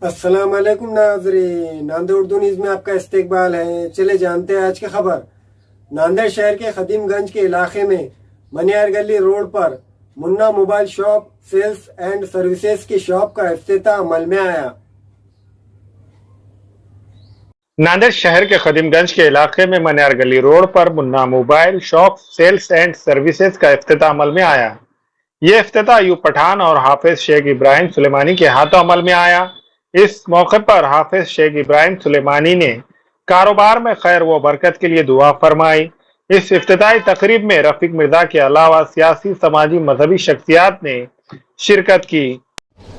अस्सलाम वालेकुम नाज़रीन, नांदेड़ उर्दू न्यूज़ में आपका इस्तकबाल है। चले जानते हैं आज की खबर। नांदेड़ शहर के खदीमगंज के इलाके में मनियार गली रोड पर Munna mobile shop sales and services की शॉप का इफ्तिताह अमल में आया। नांदेड़ शहर के खदीमगंज के इलाके में मनियार गली रोड पर Munna mobile shop sales and services का इफ्तिताह अमल में आया। ये इफ्तिताह अयूब पठान और हाफिज शेख इब्राहिम सुलेमानी के हाथों अमल में आया। इस मौके पर हाफिज शेख इब्राहिम सुलेमानी ने कारोबार में खैर व बरकत के लिए दुआ फरमाई। इस इफ्तिताही तकरीब में रफीक मिर्जा के अलावा सियासी, समाजी, मजहबी शख्सियात ने शिरकत की।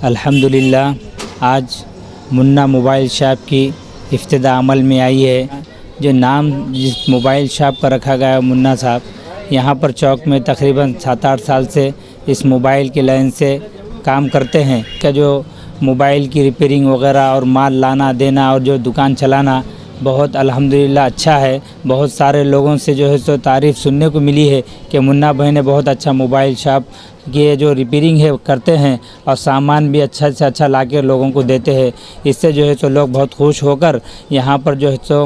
अल्हम्दुलिल्लाह आज मुन्ना मोबाइल शॉप की इफ्तिताह अमल में आई है। जो नाम जिस मोबाइल शॉप का रखा गया है मुन्ना साहब, यहाँ पर चौक में तकरीबन 7-8 साल से इस मोबाइल के लाइन से काम करते हैं। क्या जो मोबाइल की रिपेयरिंग वगैरह और माल लाना देना और जो दुकान चलाना बहुत अल्हम्दुलिल्लाह अच्छा है। बहुत सारे लोगों से जो है सो तारीफ़ सुनने को मिली है कि मुन्ना भाई ने बहुत अच्छा मोबाइल शॉप की जो रिपेयरिंग है करते हैं और सामान भी अच्छा से अच्छा ला के लोगों को देते हैं। इससे जो है सो लोग बहुत खुश होकर यहाँ पर जो है सो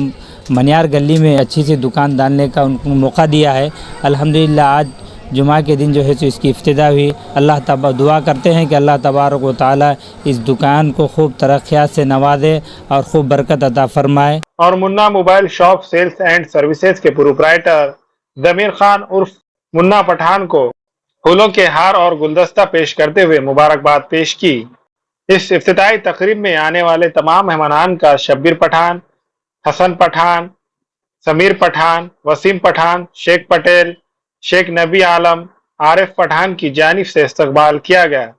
मनियार गली में अच्छी सी दुकान डालने का उनको मौका दिया है। अल्हम्दुलिल्लाह आज जुमा के दिन जो है सो इसकी इफ्तिताह हुई। अल्लाह तआला दुआ करते हैं कि अल्लाह तबारक व तआला इस दुकान को खूब तरक्यात से नवाजे और खूब बरकत अता फरमाए। और Munna mobile shop sales and services के प्रोप्राइटर जमीर खान उर्फ मुन्ना पठान को फूलों के हार और गुलदस्ता पेश करते हुए मुबारकबाद पेश की। इस इफ्तिताही तकरीब में आने वाले तमाम मेहमानान का शब्बीर पठान, हसन पठान, समीर पठान, वसीम पठान, शेख पटेल, शेख नबी आलम, आरिफ पठान की जानिब से इस्तकबाल किया गया।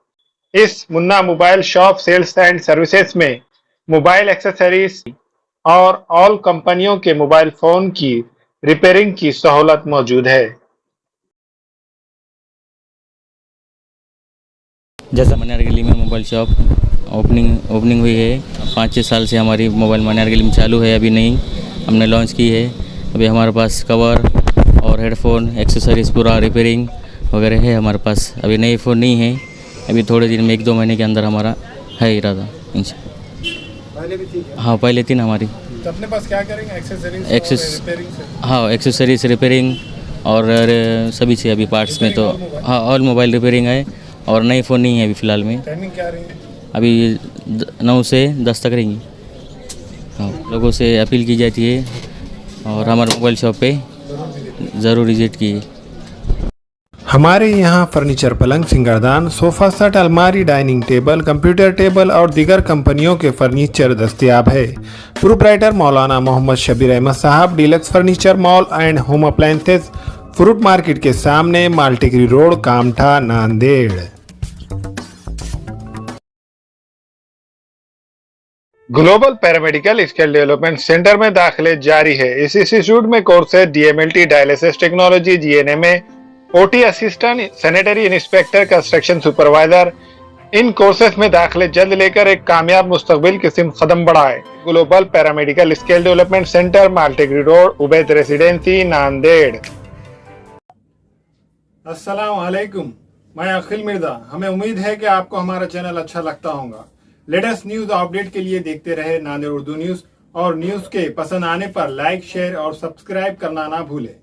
इस Munna mobile shop sales and services में मोबाइल एक्सेसरीज और ऑल कंपनियों के मोबाइल फोन की रिपेयरिंग की सहूलत मौजूद है। जैसा मनियार गली में मोबाइल शॉप ओपनिंग हुई है। 5-6 साल से हमारी मोबाइल मनियार गली में चालू है। अभी नहीं हमने लॉन्च की है। अभी हमारे पास कवर और हेडफोन एक्सेसरीज पूरा रिपेयरिंग वगैरह है हमारे पास। अभी नए फ़ोन नहीं है। अभी थोड़े दिन में 1-2 महीने के अंदर हमारा है इरादा इंशाअल्लाह। हाँ पहले 3 हमारी। तो अपने पास क्या करेंगे? हाँ एक्सेसरीज रिपेयरिंग और सभी से अभी पार्ट्स में तो हाँ ऑल मोबाइल रिपेयरिंग है। और नए फ़ोन नहीं है अभी फ़िलहाल में। टाइमिंग क्या रही है? अभी 9 से 10 तक रहेंगी। हाँ लोगों से अपील की जाती है और हमारे मोबाइल शॉप पे ज़रूर विजिट कीजिए। हमारे यहाँ फर्नीचर, पलंग, सिंगारदान, सोफ़ा सेट, अलमारी, डाइनिंग टेबल, कंप्यूटर टेबल और दीगर कंपनियों के फर्नीचर दस्तयाब है। प्रोप्राइटर मौलाना मोहम्मद शबीर अहमद साहब, deluxe furniture mall and home appliances, fruit market के सामने, Maltigiri road, Kamtha, Nanded. Global paramedical skill development centre में दाखिले जारी है। इस इंस्टीट्यूट में कोर्स है DMLT, dialysis technology, GNMA, OT assistant, sanitary inspector, construction supervisor. इन कोर्सेज में दाखिले जल्द लेकर एक कामयाब मुस्तकबिल की सिमत कदम बढ़ाए। Global paramedical skill development centre, Maltigiri road, Ubaid residency, Nanded. अस्सलाम वालेकुम, मैं अखिल मिर्जा। हमें उम्मीद है कि आपको हमारा चैनल अच्छा लगता होगा। लेटेस्ट न्यूज अपडेट के लिए देखते रहे नांदेड़ उर्दू न्यूज और न्यूज के पसंद आने पर लाइक, शेयर और सब्सक्राइब करना ना भूलें।